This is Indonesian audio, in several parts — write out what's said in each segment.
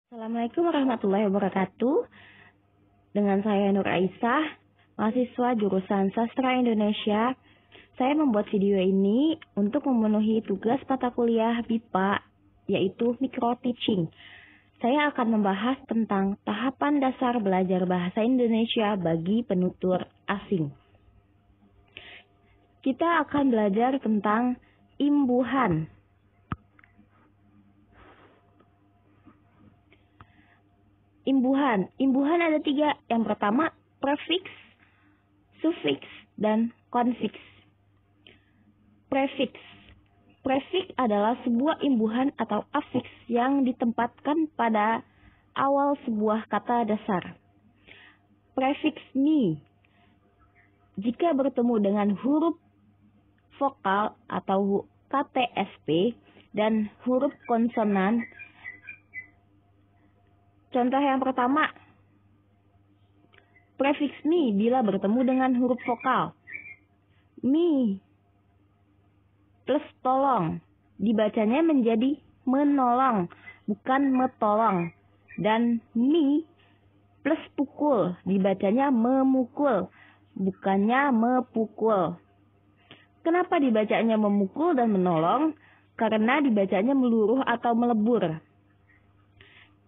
Assalamualaikum warahmatullahi wabarakatuh. Dengan saya Nur Aisyah, mahasiswa jurusan Sastra Indonesia. Saya membuat video ini untuk memenuhi tugas mata kuliah BIPA, yaitu micro teaching. Saya akan membahas tentang tahapan dasar belajar bahasa Indonesia bagi penutur asing. Kita akan belajar tentang imbuhan. Imbuhan ada 3. Yang pertama, prefiks, sufiks, dan konfiks. Prefiks adalah sebuah imbuhan atau afiks yang ditempatkan pada awal sebuah kata dasar. Prefiks ni, jika bertemu dengan huruf vokal atau KTSP dan huruf konsonan. Contoh yang pertama, prefiks mi bila bertemu dengan huruf vokal. Mi plus tolong dibacanya menjadi menolong, bukan metolong. Dan mi plus pukul dibacanya memukul, bukannya mepukul. Kenapa dibacanya memukul dan menolong? Karena dibacanya meluruh atau melebur.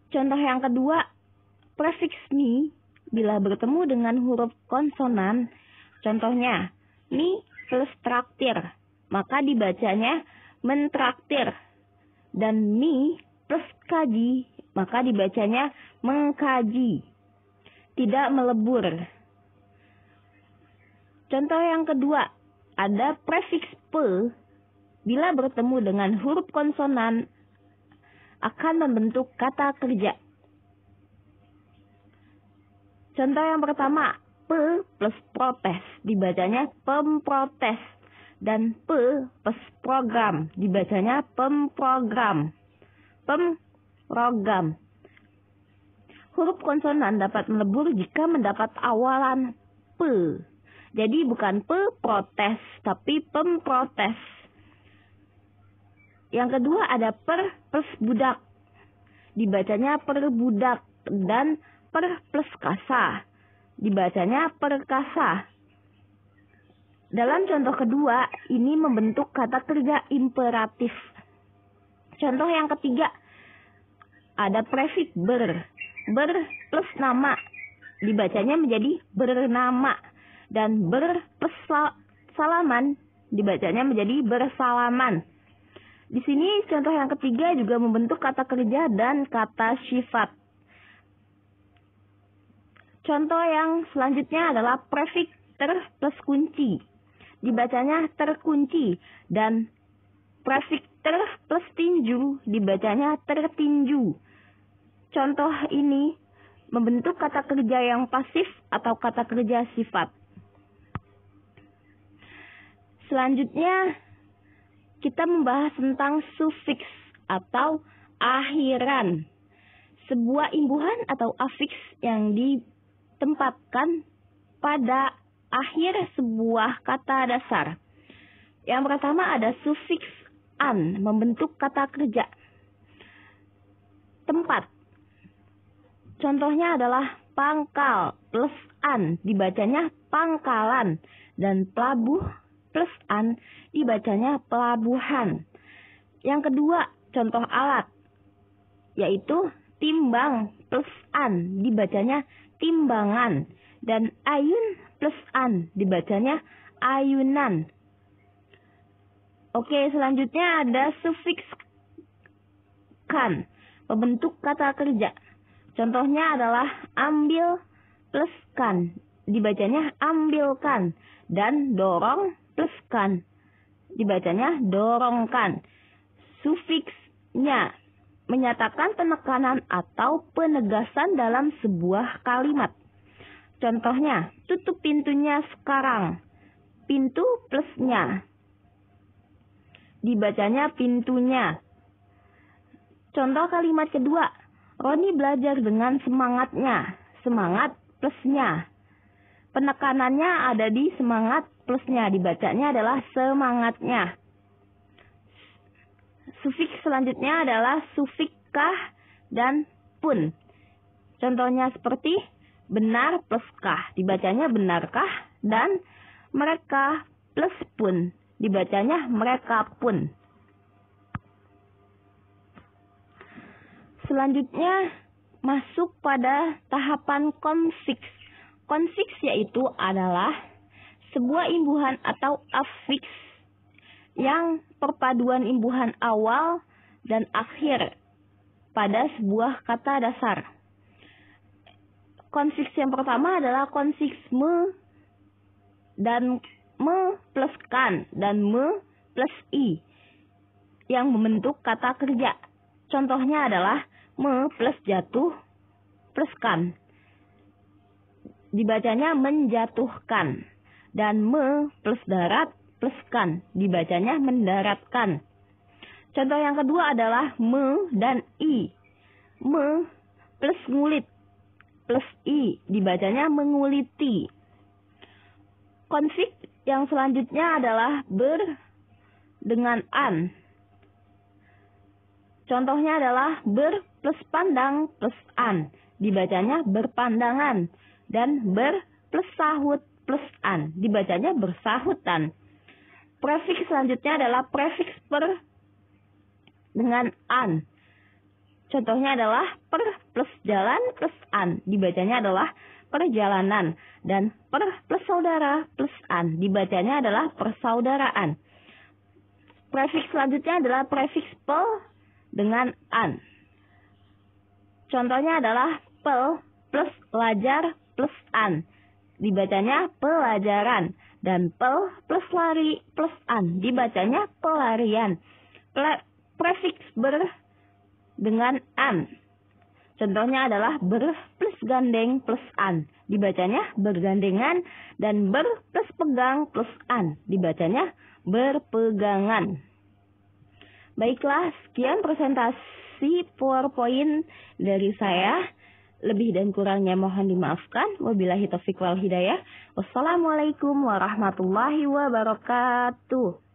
Contoh yang kedua, prefiks mi bila bertemu dengan huruf konsonan. Contohnya, mi plus traktir, maka dibacanya mentraktir. Dan mi plus kaji, maka dibacanya mengkaji, tidak melebur. Contoh yang kedua, ada prefiks pe bila bertemu dengan huruf konsonan akan membentuk kata kerja. Contoh yang pertama, pe plus protes dibacanya pemprotes, dan pe plus program dibacanya pemprogram. Huruf konsonan dapat melebur jika mendapat awalan pe. Jadi bukan pe protes, tapi pemprotes. Yang kedua ada per plus budak, dibacanya perbudak, dan per plus kasa, dibacanya perkasa. Dalam contoh kedua, ini membentuk kata kerja imperatif. Contoh yang ketiga, ada prefiks ber plus nama, dibacanya menjadi bernama, dan ber plus salaman, dibacanya menjadi bersalaman. Di sini contoh yang ketiga juga membentuk kata kerja dan kata sifat. Contoh yang selanjutnya adalah prefiks ter plus kunci, dibacanya terkunci, dan prefiks ter plus tinju dibacanya tertinju. Contoh ini membentuk kata kerja yang pasif atau kata kerja sifat. Selanjutnya kita membahas tentang sufiks atau akhiran. Sebuah imbuhan atau afiks yang ditempatkan pada akhir sebuah kata dasar. Yang pertama ada sufiks an, membentuk kata kerja. Tempat. Contohnya adalah pangkal plus an, dibacanya pangkalan, dan pelabuh plus an dibacanya pelabuhan. Yang kedua, contoh alat, yaitu timbang plus an dibacanya timbangan, dan ayun plus an dibacanya ayunan. Oke, selanjutnya ada sufiks kan, membentuk kata kerja. Contohnya adalah ambil plus kan, dibacanya ambilkan, dan dorong plus kan, dibacanya dorongkan. Sufiksnya menyatakan penekanan atau penegasan dalam sebuah kalimat. Contohnya, tutup pintunya sekarang. Pintu plusnya, dibacanya pintunya. Contoh kalimat kedua, Roni belajar dengan semangatnya. Semangat plusnya. Penekanannya ada di semangat plusnya, dibacanya adalah semangatnya. Sufiks selanjutnya adalah sufiks kah dan pun. Contohnya seperti benar plus kah, dibacanya benarkah, dan mereka plus pun, dibacanya mereka pun. Selanjutnya masuk pada tahapan konfiks. Konfiks yaitu adalah sebuah imbuhan atau afiks yang perpaduan imbuhan awal dan akhir pada sebuah kata dasar. Konfiks yang pertama adalah konfiks me dan me plus kan dan me plus i yang membentuk kata kerja. Contohnya adalah me plus jatuh plus kan, dibacanya menjatuhkan, dan me plus darat plus kan, dibacanya mendaratkan. Contoh yang kedua adalah me dan i. Me plus ngulit plus i, dibacanya menguliti. Konfiks yang selanjutnya adalah ber dengan an. Contohnya adalah ber plus pandang plus an, dibacanya berpandangan, dan ber plus sahut plus an, dibacanya bersahutan. Prefiks selanjutnya adalah prefiks per dengan an. Contohnya adalah per plus jalan plus an, dibacanya adalah perjalanan, dan per plus saudara plus an, dibacanya adalah persaudaraan. Prefiks selanjutnya adalah prefiks pel dengan an. Contohnya adalah pel plus pelajar plus an, dibacanya pelajaran, dan pel plus lari plus an, dibacanya pelarian. Prefiks ber dengan an. Contohnya adalah ber plus gandeng plus an, dibacanya bergandengan, dan ber plus pegang plus an, dibacanya berpegangan. Baiklah, sekian presentasi PowerPoint dari saya. Lebih dan kurangnya mohon dimaafkan. Wabillahi taufiq wal hidayah. Wassalamualaikum warahmatullahi wabarakatuh.